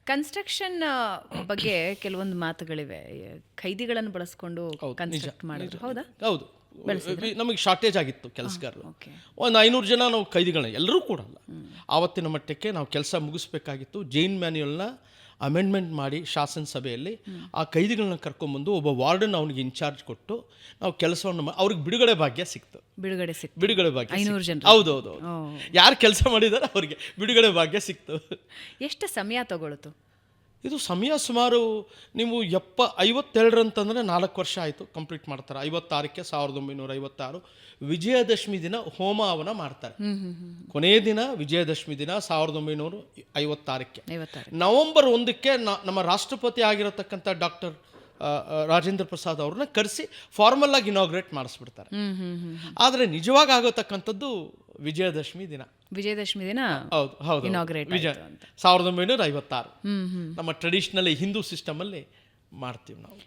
Construction ಬಗ್ಗೆ ಕೆಲವೊಂದು ಮಾತುಗಳಿವೆ. ಖೈದಿಗಳನ್ನು ಬಳಸ್ಕೊಂಡು ಕನ್ಸ್ಟ್ರಕ್ಟ್ ಮಾಡೋದು, ಹೌದಾ? ಹೌದು, ನಮಗೆ ಶಾರ್ಟೇಜ್ ಆಗಿತ್ತು ಕೆಲಸಗಾರರು. ಓಕೆ. ಒಂದು 500 ಜನ ನಾವು ಖೈದಿಗಳನ್ನ, ಎಲ್ಲರೂ ಕೊಡಲ್ಲ, ಆವತ್ತಿನ ಮಟ್ಟಕ್ಕೆ ನಾವು ಕೆಲಸ ಮುಗಿಸ್ಬೇಕಾಗಿತ್ತು. ಜೈನ್ ಮ್ಯಾನ್ಯುಯಲ್ನ ಅಮೆಂಡ್ಮೆಂಟ್ ಮಾಡಿ ಶಾಸನ ಸಭೆಯಲ್ಲಿ ಆ ಖೈದಿಗಳನ್ನ ಕರ್ಕೊಂಬಂದು ಒಬ್ಬ ವಾರ್ಡನ್ ಅವನಿಗೆ ಇನ್ಚಾರ್ಜ್ ಕೊಟ್ಟು ನಾವು ಕೆಲಸವನ್ನು ಅವ್ರಿಗೆ ಬಿಡುಗಡೆ ಭಾಗ್ಯ ಸಿಕ್ತು. ಬಿಡುಗಡೆ ಭಾಗ್ಯ 500 ಜನರು. ಹೌದೌದು, ಯಾರು ಕೆಲಸ ಮಾಡಿದಾರೆ ಅವರಿಗೆ ಬಿಡುಗಡೆ ಭಾಗ್ಯ ಸಿಕ್ತು. ಎಷ್ಟು ಸಮಯ ತಗೊಳ್ತು ಇದು? ಸಮಯ ಸುಮಾರು ನೀವು 52 ಅಂತಂದರೆ 4 ವರ್ಷ ಆಯಿತು ಕಂಪ್ಲೀಟ್ ಮಾಡ್ತಾರೆ. 56ಕ್ಕೆ 1956 ವಿಜಯದಶಮಿ ದಿನ ಹೋಮ ಹವನ ಮಾಡ್ತಾರೆ. ಕೊನೆಯ ದಿನ ವಿಜಯದಶಮಿ ದಿನ 1956ಕ್ಕೆ. ನವೆಂಬರ್ 1ಕ್ಕೆ ನಮ್ಮ ರಾಷ್ಟ್ರಪತಿ ಆಗಿರತಕ್ಕಂಥ ಡಾಕ್ಟರ್ ರಾಜೇಂದ್ರ ಪ್ರಸಾದ್ ಅವ್ರನ್ನ ಕರೆಸಿ ಫಾರ್ಮಲ್ ಆಗಿ ಇನಾಗ್ರೇಟ್ ಮಾಡಿಸ್ಬಿಡ್ತಾರೆ. ಆದರೆ ನಿಜವಾಗಿ ಆಗೋತಕ್ಕಂಥದ್ದು ವಿಜಯದಶಮಿ ದಿನ. ಹೌದು ಹೌದು, 1956 ನಮ್ಮ ಟ್ರೆಡಿಷನಲ್ ಹಿಂದೂ ಸಿಸ್ಟಮಲ್ಲಿ ಮಾಡ್ತೀವಿ ನಾವು.